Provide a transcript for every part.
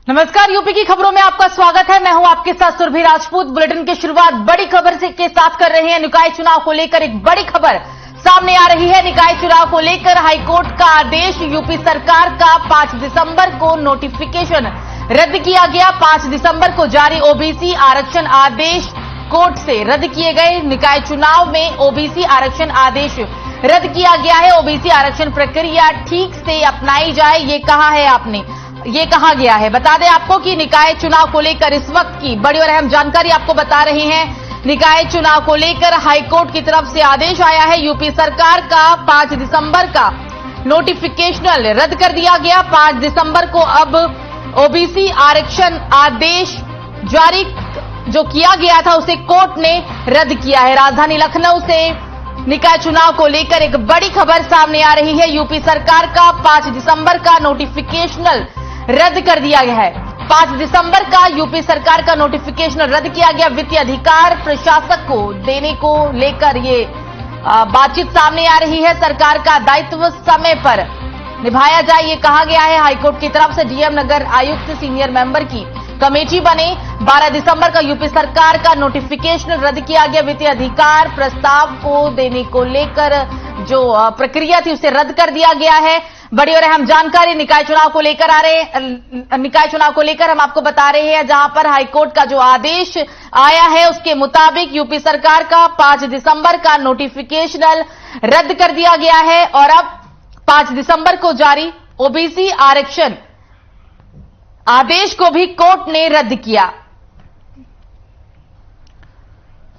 नमस्कार, यूपी की खबरों में आपका स्वागत है। मैं हूं आपके साथ सुरभि राजपूत। बुलेटिन की शुरुआत बड़ी खबर के साथ कर रहे हैं। निकाय चुनाव को लेकर एक बड़ी खबर सामने आ रही है। निकाय चुनाव को लेकर हाईकोर्ट का आदेश, यूपी सरकार का 5 दिसंबर को नोटिफिकेशन रद्द किया गया। 5 दिसंबर को जारी ओबीसी आरक्षण आदेश कोर्ट से रद्द किए गए। निकाय चुनाव में ओबीसी आरक्षण आदेश रद्द किया गया है। ओबीसी आरक्षण प्रक्रिया ठीक से अपनाई जाए, ये कहा गया है। बता दें आपको कि निकाय चुनाव को लेकर इस वक्त की बड़ी और अहम जानकारी आपको बता रहे हैं। निकाय चुनाव को लेकर हाईकोर्ट की तरफ से आदेश आया है। यूपी सरकार का 5 दिसंबर का नोटिफिकेशनल रद्द कर दिया गया। 5 दिसंबर को अब ओबीसी आरक्षण आदेश जारी जो किया गया था उसे कोर्ट ने रद्द किया है। राजधानी लखनऊ से निकाय चुनाव को लेकर एक बड़ी खबर सामने आ रही है। यूपी सरकार का 5 दिसंबर का नोटिफिकेशनल रद्द कर दिया गया है। 5 दिसंबर का यूपी सरकार का नोटिफिकेशन रद्द किया गया। वित्तीय अधिकार प्रशासक को देने को लेकर ये बातचीत सामने आ रही है। सरकार का दायित्व समय पर निभाया जाए, ये कहा गया है। हाईकोर्ट की तरफ से डीएम नगर आयुक्त सीनियर मेंबर की कमेटी बने। 12 दिसंबर का यूपी सरकार का नोटिफिकेशन रद्द किया गया। वित्तीय अधिकार प्रस्ताव को देने को लेकर जो प्रक्रिया थी उसे रद्द कर दिया गया है। बड़ी और अहम जानकारी निकाय चुनाव को लेकर हम आपको बता रहे हैं, जहां पर हाईकोर्ट का जो आदेश आया है उसके मुताबिक यूपी सरकार का 5 दिसंबर का नोटिफिकेशनल रद्द कर दिया गया है और अब 5 दिसंबर को जारी ओबीसी आरक्षण आदेश को भी कोर्ट ने रद्द किया।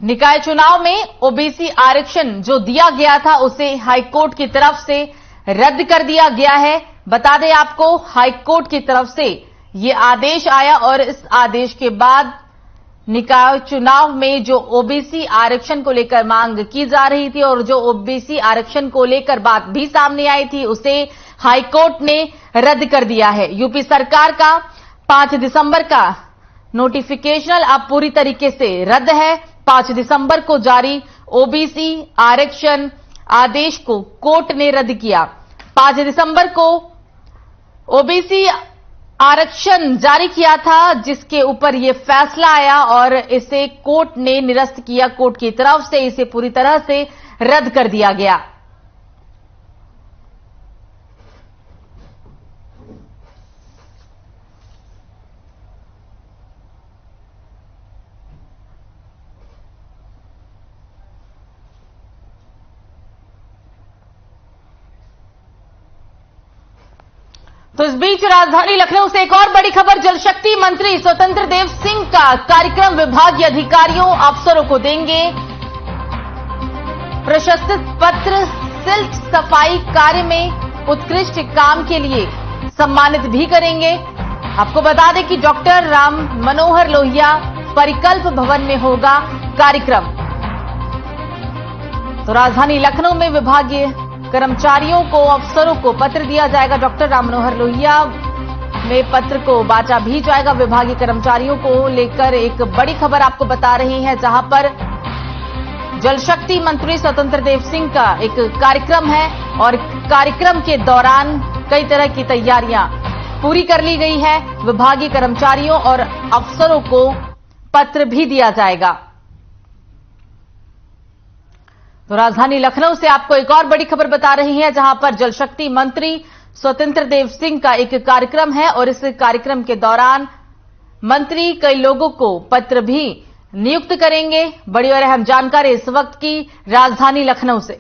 निकाय चुनाव में ओबीसी आरक्षण जो दिया गया था उसे हाईकोर्ट की तरफ से रद्द कर दिया गया है। बता दें आपको, हाईकोर्ट की तरफ से यह आदेश आया और इस आदेश के बाद निकाय चुनाव में जो ओबीसी आरक्षण को लेकर मांग की जा रही थी और जो ओबीसी आरक्षण को लेकर बात भी सामने आई थी उसे हाईकोर्ट ने रद्द कर दिया है। यूपी सरकार का 5 दिसंबर का नोटिफिकेशनल अब पूरी तरीके से रद्द है। 5 दिसंबर को जारी ओबीसी आरक्षण आदेश को कोर्ट ने रद्द किया। 5 दिसंबर को ओबीसी आरक्षण जारी किया था, जिसके ऊपर यह फैसला आया और इसे कोर्ट ने निरस्त किया। कोर्ट की तरफ से इसे पूरी तरह से रद्द कर दिया गया। तो इस बीच राजधानी लखनऊ से एक और बड़ी खबर, जल शक्ति मंत्री स्वतंत्र देव सिंह का कार्यक्रम विभागीय अधिकारियों अफसरों को देंगे प्रशस्ति पत्र। सिल्ट सफाई कार्य में उत्कृष्ट काम के लिए सम्मानित भी करेंगे। आपको बता दें कि डॉक्टर राम मनोहर लोहिया परिकल्प भवन में होगा कार्यक्रम। तो राजधानी लखनऊ में विभागीय कर्मचारियों को अफसरों को पत्र दिया जाएगा। डॉक्टर राम मनोहर लोहिया में पत्र को बांटा भी जाएगा। विभागीय कर्मचारियों को लेकर एक बड़ी खबर आपको बता रही है, जहां पर जल शक्ति मंत्री स्वतंत्र देव सिंह का एक कार्यक्रम है और कार्यक्रम के दौरान कई तरह की तैयारियां पूरी कर ली गई है। विभागीय कर्मचारियों और अफसरों को पत्र भी दिया जाएगा। तो राजधानी लखनऊ से आपको एक और बड़ी खबर बता रही है, जहां पर जल शक्ति मंत्री स्वतंत्र देव सिंह का एक कार्यक्रम है और इस कार्यक्रम के दौरान मंत्री कई लोगों को पत्र भी नियुक्त करेंगे। बड़ी और अहम जानकारी इस वक्त की राजधानी लखनऊ से।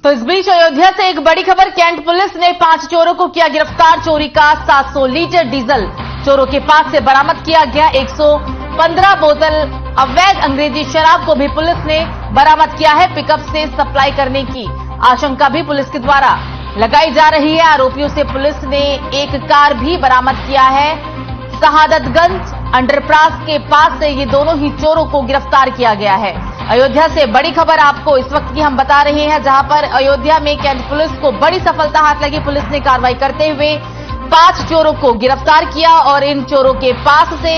तो इस बीच अयोध्या से एक बड़ी खबर, कैंट पुलिस ने 5 चोरों को किया गिरफ्तार। चोरी का 700 लीटर डीजल चोरों के पास से बरामद किया गया। 115 बोतल अवैध अंग्रेजी शराब को भी पुलिस ने बरामद किया है। पिकअप से सप्लाई करने की आशंका भी पुलिस के द्वारा लगाई जा रही है। आरोपियों से पुलिस ने एक कार भी बरामद किया है। शहादतगंज अंडरपास के पास से ये दोनों ही चोरों को गिरफ्तार किया गया है। अयोध्या से बड़ी खबर आपको इस वक्त की हम बता रहे हैं, जहां पर अयोध्या में कैंट पुलिस को बड़ी सफलता हाथ लगी। पुलिस ने कार्रवाई करते हुए 5 चोरों को गिरफ्तार किया और इन चोरों के पास से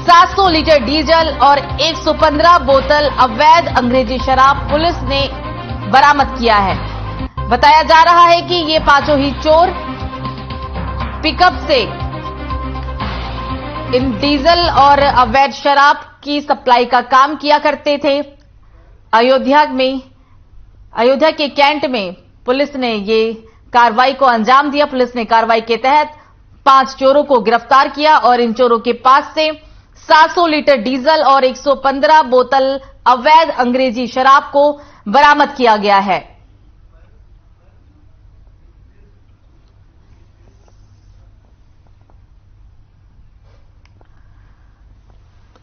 700 लीटर डीजल और 115 बोतल अवैध अंग्रेजी शराब पुलिस ने बरामद किया है। बताया जा रहा है कि ये पांचों ही चोर पिकअप से इन डीजल और अवैध शराब की सप्लाई का काम किया करते थे। अयोध्या के कैंट में पुलिस ने ये कार्रवाई को अंजाम दिया। पुलिस ने कार्रवाई के तहत 5 चोरों को गिरफ्तार किया और इन चोरों के पास से 700 लीटर डीजल और 115 बोतल अवैध अंग्रेजी शराब को बरामद किया गया है।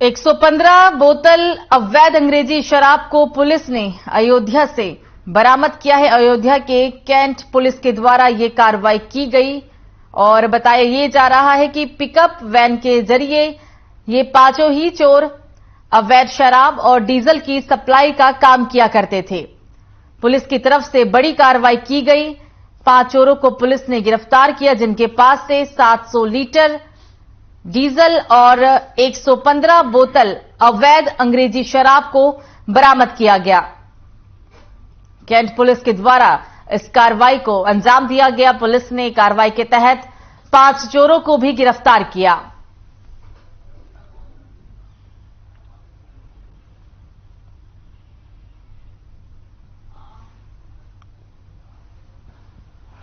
एक 115 बोतल अवैध अंग्रेजी शराब को पुलिस ने अयोध्या से बरामद किया है। अयोध्या के कैंट पुलिस के द्वारा यह कार्रवाई की गई और बताया यह जा रहा है कि पिकअप वैन के जरिए ये पांचों ही चोर अवैध शराब और डीजल की सप्लाई का काम किया करते थे। पुलिस की तरफ से बड़ी कार्रवाई की गई। 5 चोरों को पुलिस ने गिरफ्तार किया, जिनके पास से 700 लीटर डीजल और 115 बोतल अवैध अंग्रेजी शराब को बरामद किया गया। कैंट पुलिस के द्वारा इस कार्रवाई को अंजाम दिया गया। पुलिस ने कार्रवाई के तहत 5 चोरों को भी गिरफ्तार किया।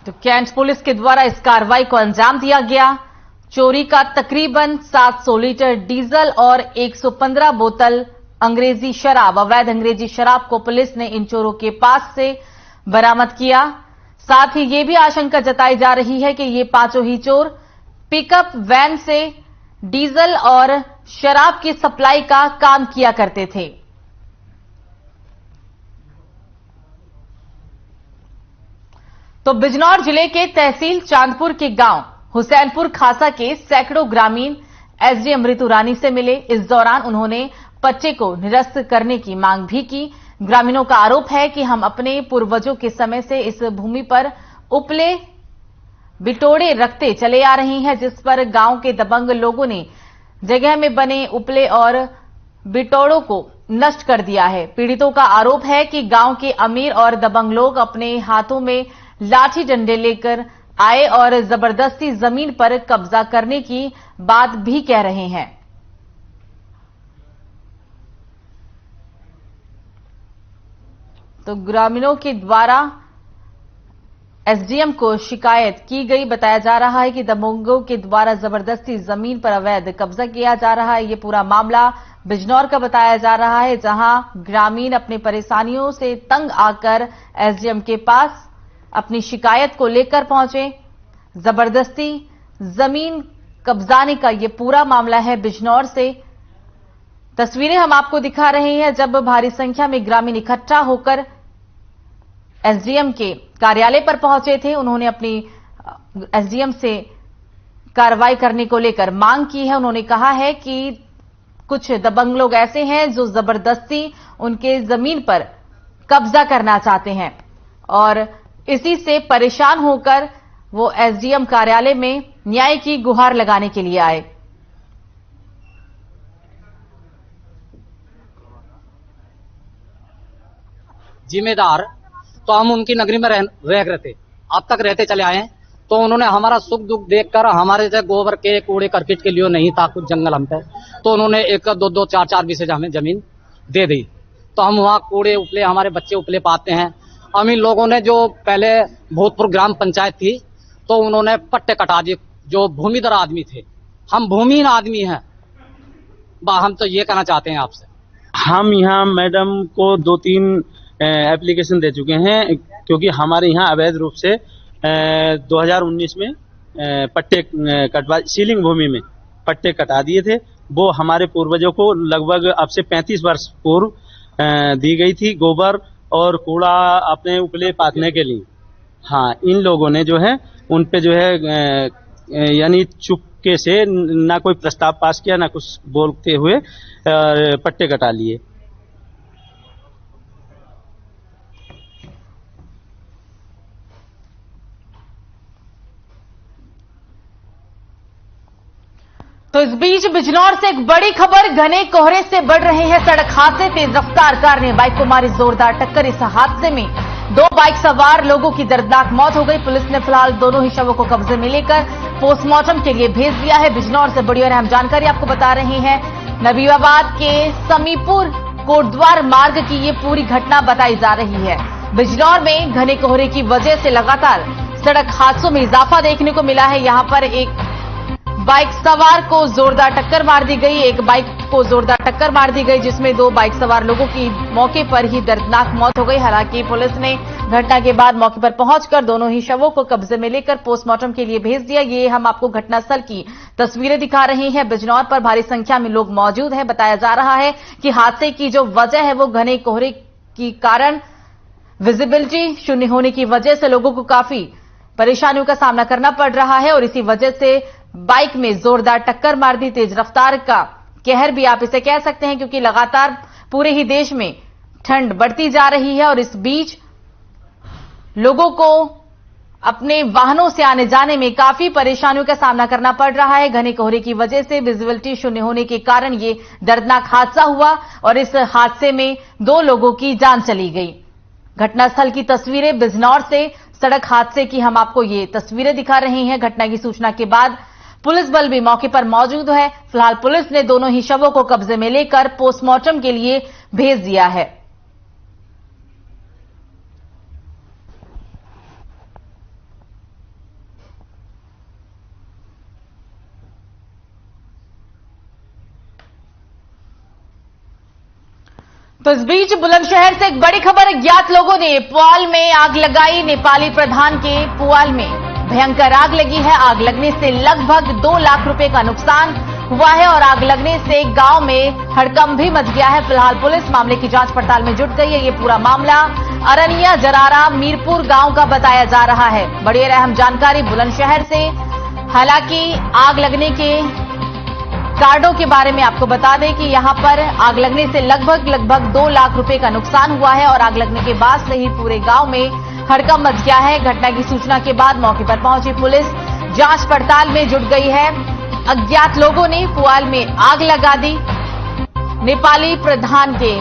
तो कैंट पुलिस के द्वारा इस कार्रवाई को अंजाम दिया गया। चोरी का तकरीबन 700 लीटर डीजल और 115 बोतल अंग्रेजी शराब, अवैध अंग्रेजी शराब को पुलिस ने इन चोरों के पास से बरामद किया। साथ ही यह भी आशंका जताई जा रही है कि ये पांचों ही चोर पिकअप वैन से डीजल और शराब की सप्लाई का काम किया करते थे। तो बिजनौर जिले के तहसील चांदपुर के गांव हुसैनपुर खासा के सैकड़ों ग्रामीण एसडीएम ऋतु रानी से मिले। इस दौरान उन्होंने पट्टे को निरस्त करने की मांग भी की। ग्रामीणों का आरोप है कि हम अपने पूर्वजों के समय से इस भूमि पर उपले बिटोड़े रखते चले आ रहे हैं, जिस पर गांव के दबंग लोगों ने जगह में बने उपले और बिटोड़ों को नष्ट कर दिया है। पीड़ितों का आरोप है कि गांव के अमीर और दबंग लोग अपने हाथों में लाठी डंडे लेकर आए और जबरदस्ती जमीन पर कब्जा करने की बात भी कह रहे हैं। तो ग्रामीणों के द्वारा एसडीएम को शिकायत की गई। बताया जा रहा है कि दबंगों के द्वारा जबरदस्ती जमीन पर अवैध कब्जा किया जा रहा है। यह पूरा मामला बिजनौर का बताया जा रहा है, जहां ग्रामीण अपनी परेशानियों से तंग आकर एसडीएम के पास अपनी शिकायत को लेकर पहुंचे। जबरदस्ती जमीन कब्जाने का यह पूरा मामला है बिजनौर से। तस्वीरें हम आपको दिखा रहे हैं जब भारी संख्या में ग्रामीण इकट्ठा होकर एसडीएम के कार्यालय पर पहुंचे थे। उन्होंने अपनी एसडीएम से कार्रवाई करने को लेकर मांग की है। उन्होंने कहा है कि कुछ दबंग लोग ऐसे हैं जो जबरदस्ती उनके जमीन पर कब्जा करना चाहते हैं और इसी से परेशान होकर वो एसडीएम कार्यालय में न्याय की गुहार लगाने के लिए आए। जिम्मेदार तो हम उनकी नगरी में रह रहे थे, अब तक रहते चले आए हैं। तो उन्होंने हमारा सुख दुख देखकर हमारे से गोबर के कूड़े करकट के लिए नहीं था कुछ जंगल हम पे, तो उन्होंने 1-2 4 बीसे हमें जमीन दे दी। तो हम वहाँ कूड़े उपले, हमारे बच्चे उपले पाते हैं। अमीर लोगों ने जो पहले भूतपूर्व ग्राम पंचायत थी तो उन्होंने पट्टे कटा दिए। जो भूमिधर आदमी थे, हम भूमिहीन आदमी हैं। हम तो ये कहना चाहते हैं आपसे, हम यहाँ मैडम को 2-3 एप्लीकेशन दे चुके हैं, क्योंकि हमारे यहाँ अवैध रूप से 2019 में पट्टे कटवा, सीलिंग भूमि में पट्टे कटा दिए थे। वो हमारे पूर्वजों को लगभग अब से 35 वर्ष पूर्व दी गई थी, गोबर और कूड़ा अपने उपले पातने के लिए। हाँ, इन लोगों ने जो है उन पे जो है यानी चुपके से ना कोई प्रस्ताव पास किया, ना कुछ बोलते हुए पट्टे कटा लिए। तो इस बीच बिजनौर से एक बड़ी खबर, घने कोहरे से बढ़ रहे हैं सड़क हादसे। तेज रफ्तार कार ने बाइक को मारी जोरदार टक्कर। इस हादसे में 2 बाइक सवार लोगों की दर्दनाक मौत हो गई। पुलिस ने फिलहाल दोनों ही शवों को कब्जे में लेकर पोस्टमार्टम के लिए भेज दिया है। बिजनौर से बड़ी और अहम जानकारी आपको बता रहे हैं। नबीबाबाद के समीपुर कोटद्वार मार्ग की ये पूरी घटना बताई जा रही है। बिजनौर में घने कोहरे की वजह से लगातार सड़क हादसों में इजाफा देखने को मिला है। यहां पर एक बाइक सवार को जोरदार टक्कर मार दी गई, जिसमें 2 बाइक सवार लोगों की मौके पर ही दर्दनाक मौत हो गई। हालांकि पुलिस ने घटना के बाद मौके पर पहुंचकर दोनों ही शवों को कब्जे में लेकर पोस्टमार्टम के लिए भेज दिया। ये हम आपको घटनास्थल की तस्वीरें दिखा रहे हैं। बिजनौर पर भारी संख्या में लोग मौजूद हैं। बताया जा रहा है कि हादसे की जो वजह है वो घने कोहरे के कारण विजिबिलिटी शून्य होने की वजह से लोगों को काफी परेशानियों का सामना करना पड़ रहा है और इसी वजह से बाइक में जोरदार टक्कर मार दी। तेज रफ्तार का कहर भी आप इसे कह सकते हैं, क्योंकि लगातार पूरे ही देश में ठंड बढ़ती जा रही है और इस बीच लोगों को अपने वाहनों से आने जाने में काफी परेशानियों का सामना करना पड़ रहा है। घने कोहरे की वजह से विजिबिलिटी शून्य होने के कारण ये दर्दनाक हादसा हुआ और इस हादसे में 2 लोगों की जान चली गई। घटनास्थल की तस्वीरें बिजनौर से सड़क हादसे की हम आपको ये तस्वीरें दिखा रहे हैं। घटना की सूचना के बाद पुलिस बल भी मौके पर मौजूद है। फिलहाल पुलिस ने दोनों ही शवों को कब्जे में लेकर पोस्टमार्टम के लिए भेज दिया है। तो इस बीच बुलंदशहर से एक बड़ी खबर, अज्ञात लोगों ने पुआल में आग लगाई। नेपाली प्रधान के पुआल में भयंकर आग लगी है। आग लगने से लगभग 2 लाख रुपए का नुकसान हुआ है और आग लगने से गांव में हड़कंप भी मच गया है। फिलहाल पुलिस मामले की जांच पड़ताल में जुट गई है। ये पूरा मामला अरनिया जरारा मीरपुर गांव का बताया जा रहा है। बड़ी और अहम जानकारी बुलंदशहर से। हालांकि आग लगने के कार्डों के बारे में आपको बता दें कि यहां पर आग लगने से लगभग 2 लाख रुपए का नुकसान हुआ है और आग लगने के बाद से ही पूरे गांव में हड़कंप मच गया है। घटना की सूचना के बाद मौके पर पहुंची पुलिस जांच पड़ताल में जुट गई है। अज्ञात लोगों ने पुआल में आग लगा दी। नेपाली प्रधान के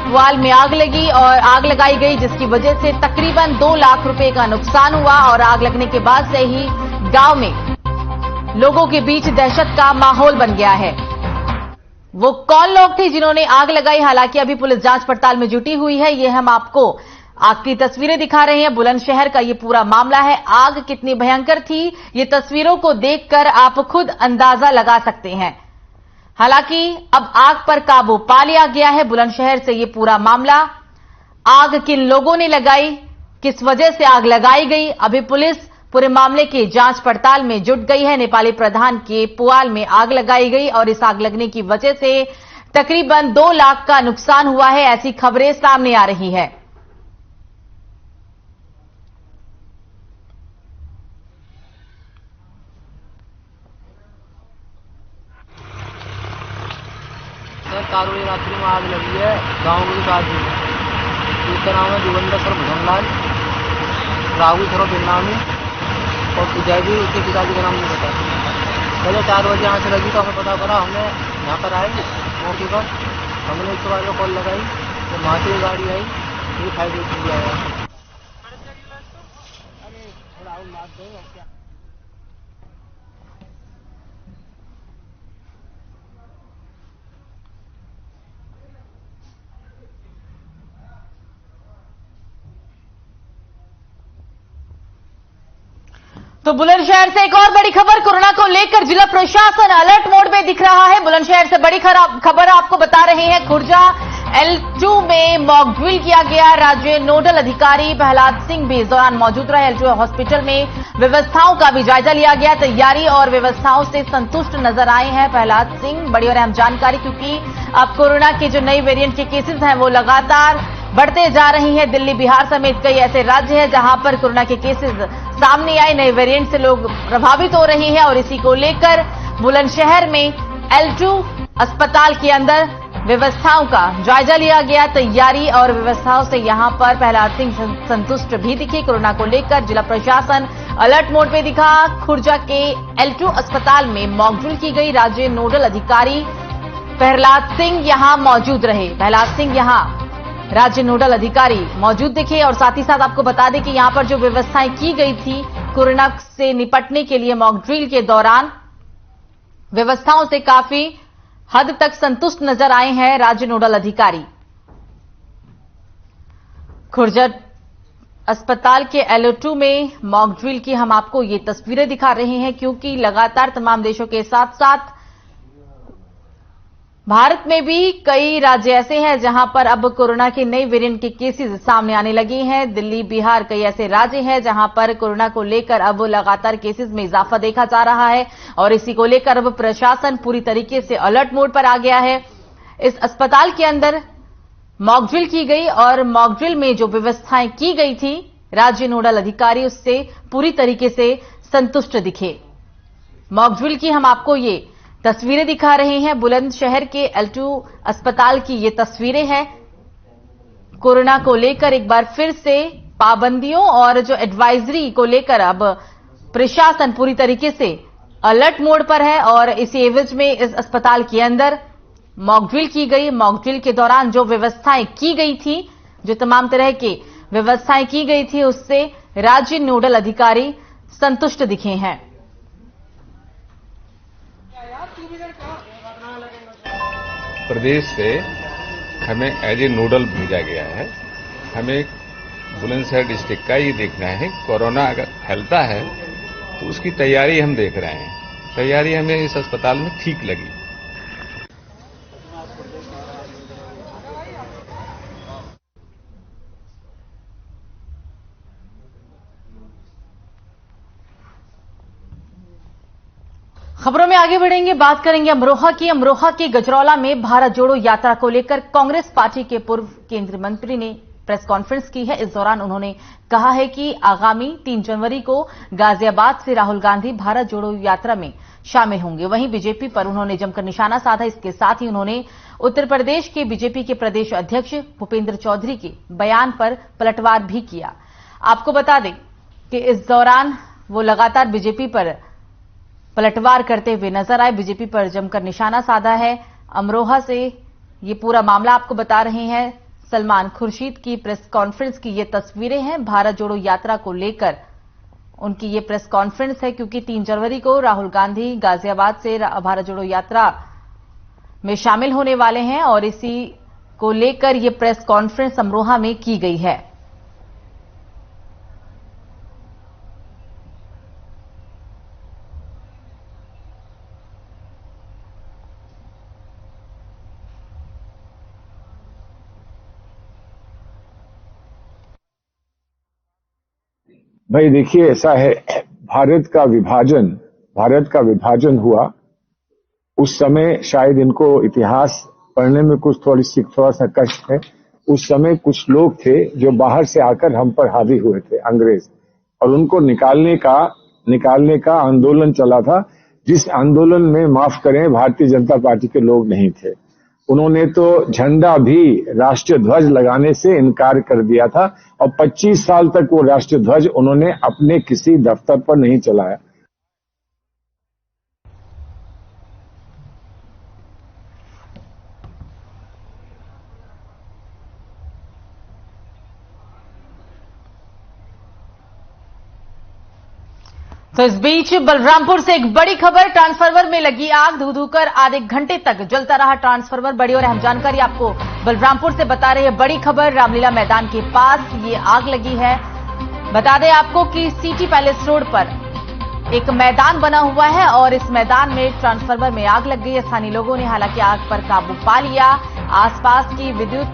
पुआल में आग लगी और आग लगाई गई, जिसकी वजह से तकरीबन 2 लाख रुपए का नुकसान हुआ और आग लगने के बाद से ही गांव में लोगों के बीच दहशत का माहौल बन गया है। वो कौन लोग थे जिन्होंने आग लगाई, हालांकि अभी पुलिस जांच पड़ताल में जुटी हुई है। ये हम आपको आग की तस्वीरें दिखा रहे हैं। बुलंदशहर का ये पूरा मामला है। आग कितनी भयंकर थी, ये तस्वीरों को देखकर आप खुद अंदाजा लगा सकते हैं। हालांकि अब आग पर काबू पा लिया गया है। बुलंदशहर से ये पूरा मामला, आग किन लोगों ने लगाई, किस वजह से आग लगाई गई, अभी पुलिस पूरे मामले की जांच पड़ताल में जुट गई है। नेपाली प्रधान के पुआल में आग लगाई गई और इस आग लगने की वजह से तकरीबन 2 लाख का नुकसान हुआ है, ऐसी खबरें सामने आ रही है। कारोली रात्रि में आग लगी है गांव के पास में। जिसका नाम है जुगंदर सर भजनलाल, राहुल सर बिरनामी और पुजारी भी, उसके पिताजी का नाम नहीं पता। पहले 4 बजे यहाँ से लगी तो हमें पता पड़ा, हमने यहाँ पर आए मौके पर, हमने 112 को कॉल लगाई तो वहाँ से गाड़ी आई, फिर फायर ब्रिगेड आया। तो बुलंदशहर से एक और बड़ी खबर, कोरोना को लेकर जिला प्रशासन अलर्ट मोड में दिख रहा है। बुलंदशहर से बड़ी खबर आपको बता रहे हैं। खुर्जा L2 में मॉक ड्रिल किया गया। राज्य नोडल अधिकारी प्रहलाद सिंह भी इस दौरान मौजूद रहे। L2 हॉस्पिटल में व्यवस्थाओं का भी जायजा लिया गया। तैयारी और व्यवस्थाओं से संतुष्ट नजर आए हैं प्रहलाद सिंह। बड़ी और अहम जानकारी, क्योंकि अब कोरोना के जो नई वेरिएंट के केसेस हैं वो लगातार बढ़ते जा रही हैं। दिल्ली, बिहार समेत कई ऐसे राज्य हैं जहां पर कोरोना के केसेस सामने आए, नए वेरिएंट से लोग प्रभावित हो रहे हैं और इसी को लेकर बुलंदशहर में L2 अस्पताल के अंदर व्यवस्थाओं का जायजा लिया गया। तैयारी और व्यवस्थाओं से यहां पर प्रहलाद सिंह संतुष्ट भी दिखे। कोरोना को लेकर जिला प्रशासन अलर्ट मोड पे दिखा। खुर्जा के L2 अस्पताल में मॉकड्रिल की गई। राज्य नोडल अधिकारी प्रहलाद सिंह यहां मौजूद रहे। प्रहलाद सिंह यहां राज्य नोडल अधिकारी मौजूद दिखे। और साथ ही साथ आपको बता दें कि यहां पर जो व्यवस्थाएं की गई थी कोरोना से निपटने के लिए मॉकड्रिल के दौरान, व्यवस्थाओं से काफी हद तक संतुष्ट नजर आए हैं राज्य नोडल अधिकारी। खुर्जा अस्पताल के L2 में मॉकड्रिल की हम आपको ये तस्वीरें दिखा रहे हैं, क्योंकि लगातार तमाम देशों के साथ साथ भारत में भी कई राज्य ऐसे हैं जहां पर अब कोरोना के नए वेरिएंट के केसेस सामने आने लगे हैं। दिल्ली, बिहार कई ऐसे राज्य हैं जहां पर कोरोना को लेकर अब लगातार केसेस में इजाफा देखा जा रहा है और इसी को लेकर अब प्रशासन पूरी तरीके से अलर्ट मोड पर आ गया है। इस अस्पताल के अंदर मॉकड्रिल की गई और मॉकड्रिल में जो व्यवस्थाएं की गई थी राज्य नोडल अधिकारी उससे पूरी तरीके से संतुष्ट दिखे। मॉकड्रिल की हम आपको ये तस्वीरें दिखा रहे हैं। बुलंदशहर के L2 अस्पताल की ये तस्वीरें हैं। कोरोना को लेकर एक बार फिर से पाबंदियों और जो एडवाइजरी को लेकर अब प्रशासन पूरी तरीके से अलर्ट मोड पर है और इसी एवज में इस अस्पताल के अंदर मॉकड्रिल की गई। मॉकड्रिल के दौरान जो व्यवस्थाएं की गई थी, जो तमाम तरह की व्यवस्थाएं की गई थी, उससे राज्य नोडल अधिकारी संतुष्ट दिखे हैं। प्रदेश से हमें एज ए नोडल भेजा गया है। हमें बुलंदशहर डिस्ट्रिक्ट का ये देखना है, कोरोना अगर फैलता है तो उसकी तैयारी हम देख रहे हैं। तैयारी हमें इस अस्पताल में ठीक लगी। खबरों में आगे बढ़ेंगे, बात करेंगे अमरोहा की। अमरोहा के गजरौला में भारत जोड़ो यात्रा को लेकर कांग्रेस पार्टी के पूर्व केंद्रीय मंत्री ने प्रेस कॉन्फ्रेंस की है। इस दौरान उन्होंने कहा है कि आगामी 3 जनवरी को गाजियाबाद से राहुल गांधी भारत जोड़ो यात्रा में शामिल होंगे। वहीं बीजेपी पर उन्होंने जमकर निशाना साधा। इसके साथ ही उन्होंने उत्तर प्रदेश के बीजेपी के प्रदेश अध्यक्ष भूपेंद्र चौधरी के बयान पर पलटवार भी किया। आपको बता दें कि इस दौरान वो लगातार बीजेपी पर पलटवार करते हुए नजर आए, बीजेपी पर जमकर निशाना साधा है। अमरोहा से ये पूरा मामला आपको बता रहे हैं सलमान खुर्शीद की प्रेस कॉन्फ्रेंस की ये तस्वीरें हैं। भारत जोड़ो यात्रा को लेकर उनकी ये प्रेस कॉन्फ्रेंस है, क्योंकि 3 जनवरी को राहुल गांधी गाजियाबाद से भारत जोड़ो यात्रा में शामिल होने वाले हैं और इसी को लेकर ये प्रेस कॉन्फ्रेंस अमरोहा में की गई है। भाई देखिए, ऐसा है, भारत का विभाजन हुआ उस समय, शायद इनको इतिहास पढ़ने में थोड़ा सा कष्ट है। उस समय कुछ लोग थे जो बाहर से आकर हम पर हावी हुए थे, अंग्रेज, और उनको निकालने का आंदोलन चला था, जिस आंदोलन में माफ करें भारतीय जनता पार्टी के लोग नहीं थे। उन्होंने तो झंडा भी राष्ट्रीय ध्वज लगाने से इनकार कर दिया था और 25 साल तक वो राष्ट्रीय ध्वज उन्होंने अपने किसी दफ्तर पर नहीं चलाया। तो इस बीच बलरामपुर से एक बड़ी खबर, ट्रांसफार्मर में लगी आग, धू कर आधे घंटे तक जलता रहा ट्रांसफार्मर। बड़ी और अहम जानकारी आपको बलरामपुर से बता रही है बड़ी खबर। रामलीला मैदान के पास ये आग लगी है। बता दें आपको कि सिटी पैलेस रोड पर एक मैदान बना हुआ है और इस मैदान में ट्रांसफार्मर में आग लग गई है। स्थानीय लोगों ने हालांकि आग पर काबू पा लिया। आसपास की विद्युत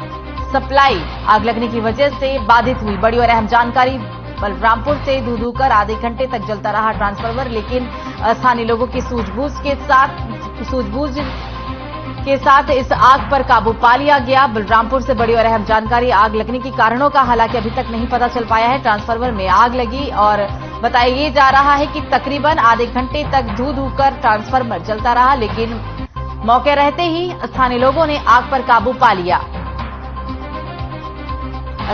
सप्लाई आग लगने की वजह से बाधित हुई। बड़ी और अहम जानकारी, बलरामपुर से धू कर आधे घंटे तक जलता रहा ट्रांसफार्मर, लेकिन स्थानीय लोगों की सूझबूझ के साथ इस आग पर काबू पा लिया गया। बलरामपुर से बड़ी और अहम जानकारी, आग लगने के कारणों का हालांकि अभी तक नहीं पता चल पाया है। ट्रांसफार्मर में आग लगी और बताया जा रहा है कि तकरीबन आधे घंटे तक धू कर ट्रांसफार्मर जलता रहा, लेकिन मौके रहते ही स्थानीय लोगों ने आग पर काबू पा लिया।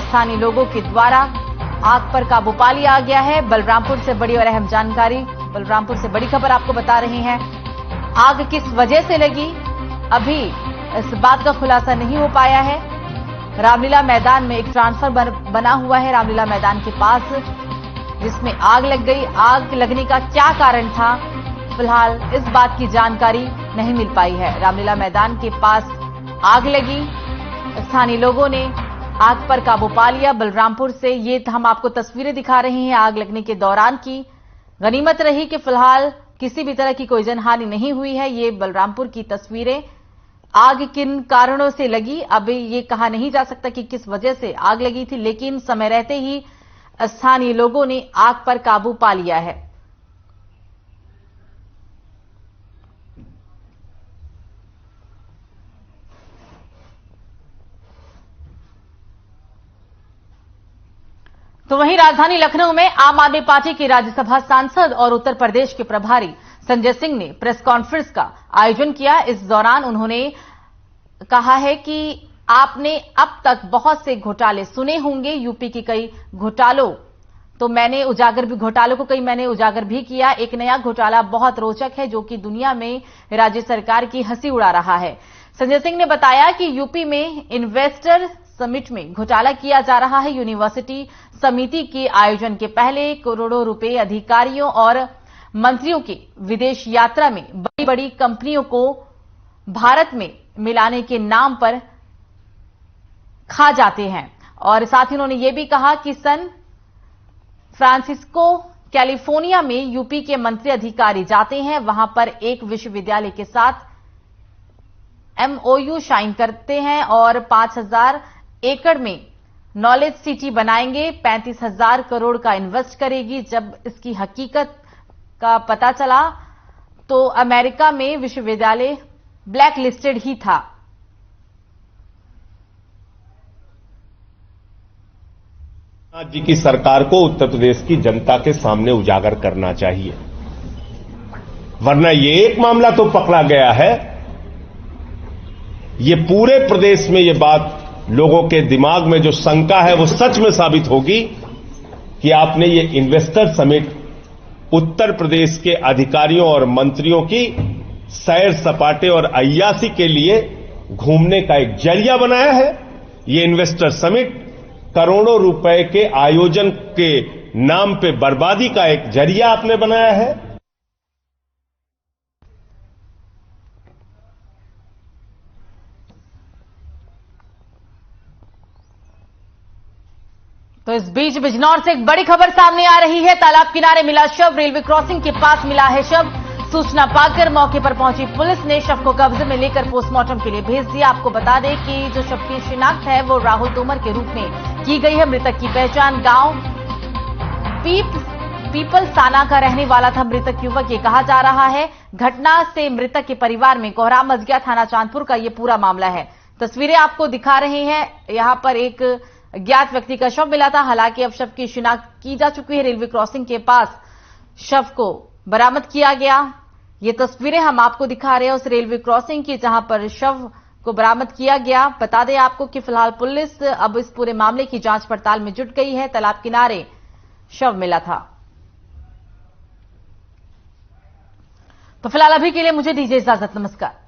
स्थानीय लोगों के द्वारा आग पर काबू पा लिया गया है। बलरामपुर से बड़ी और अहम जानकारी, बलरामपुर से बड़ी खबर आपको बता रहे हैं। आग किस वजह से लगी, अभी इस बात का खुलासा नहीं हो पाया है। रामलीला मैदान में एक ट्रांसफार्मर बना हुआ है रामलीला मैदान के पास, जिसमें आग लग गई। आग लगने का क्या कारण था, फिलहाल इस बात की जानकारी नहीं मिल पाई है। रामलीला मैदान के पास आग लगी, स्थानीय लोगों ने आग पर काबू पा लिया। बलरामपुर से ये हम आपको तस्वीरें दिखा रहे हैं आग लगने के दौरान की। गनीमत रही कि फिलहाल किसी भी तरह की कोई जनहानि नहीं हुई है। ये बलरामपुर की तस्वीरें। आग किन कारणों से लगी, अभी ये कहा नहीं जा सकता कि किस वजह से आग लगी थी, लेकिन समय रहते ही स्थानीय लोगों ने आग पर काबू पा लिया है। तो वहीं राजधानी लखनऊ में आम आदमी पार्टी के राज्यसभा सांसद और उत्तर प्रदेश के प्रभारी संजय सिंह ने प्रेस कॉन्फ्रेंस का आयोजन किया। इस दौरान उन्होंने कहा है कि आपने अब तक बहुत से घोटाले सुने होंगे, यूपी की कई घोटालों तो मैंने उजागर भी किया। एक नया घोटाला बहुत रोचक है जो कि दुनिया में राज्य सरकार की हंसी उड़ा रहा है। संजय सिंह ने बताया कि यूपी में इन्वेस्टर समिट में घोटाला किया जा रहा है। यूनिवर्सिटी समिति के आयोजन के पहले करोड़ों रुपए अधिकारियों और मंत्रियों की विदेश यात्रा में बड़ी बड़ी कंपनियों को भारत में मिलाने के नाम पर खा जाते हैं। और साथ ही उन्होंने ये भी कहा कि सन फ्रांसिस्को कैलिफोर्निया में यूपी के मंत्री अधिकारी जाते हैं, वहां पर एक विश्वविद्यालय के साथ MOU साइन करते हैं और 5,000 एकड़ में नॉलेज सिटी बनाएंगे, 35,000 करोड़ का इन्वेस्ट करेगी। जब इसकी हकीकत का पता चला तो अमेरिका में विश्वविद्यालय ब्लैक लिस्टेड ही था। जी की सरकार को उत्तर प्रदेश की जनता के सामने उजागर करना चाहिए, वरना ये एक मामला तो पकड़ा गया है, ये पूरे प्रदेश में ये बात लोगों के दिमाग में जो शंका है वो सच में साबित होगी कि आपने ये इन्वेस्टर समिट उत्तर प्रदेश के अधिकारियों और मंत्रियों की सैर सपाटे और अय्यासी के लिए घूमने का एक जरिया बनाया है। ये इन्वेस्टर समिट करोड़ों रुपए के आयोजन के नाम पे बर्बादी का एक जरिया आपने बनाया है। तो इस बीच बिजनौर से एक बड़ी खबर सामने आ रही है। तालाब किनारे मिला शव, रेलवे क्रॉसिंग के पास मिला है शव। सूचना पाकर मौके पर पहुंची पुलिस ने शव को कब्जे में लेकर पोस्टमार्टम के लिए भेज दिया। आपको बता दें कि जो शव की शिनाख्त है वो राहुल तोमर के रूप में की गई है। मृतक की पहचान गांव पीपल साना का रहने वाला था मृतक युवक, ये कहा जा रहा है। घटना से मृतक के परिवार में कोहराम मच गया। थाना चांदपुर का ये पूरा मामला है। तस्वीरें आपको दिखा रहे हैं। यहां पर एक ज्ञात व्यक्ति का शव मिला था, हालांकि अब शव की शिनाख्त की जा चुकी है। रेलवे क्रॉसिंग के पास शव को बरामद किया गया। ये तस्वीरें हम आपको दिखा रहे हैं उस रेलवे क्रॉसिंग की जहां पर शव को बरामद किया गया। बता दें आपको कि फिलहाल पुलिस अब इस पूरे मामले की जांच पड़ताल में जुट गई है। तालाब किनारे शव मिला था। तो फिलहाल अभी के लिए मुझे दीजिए इजाजत, नमस्कार।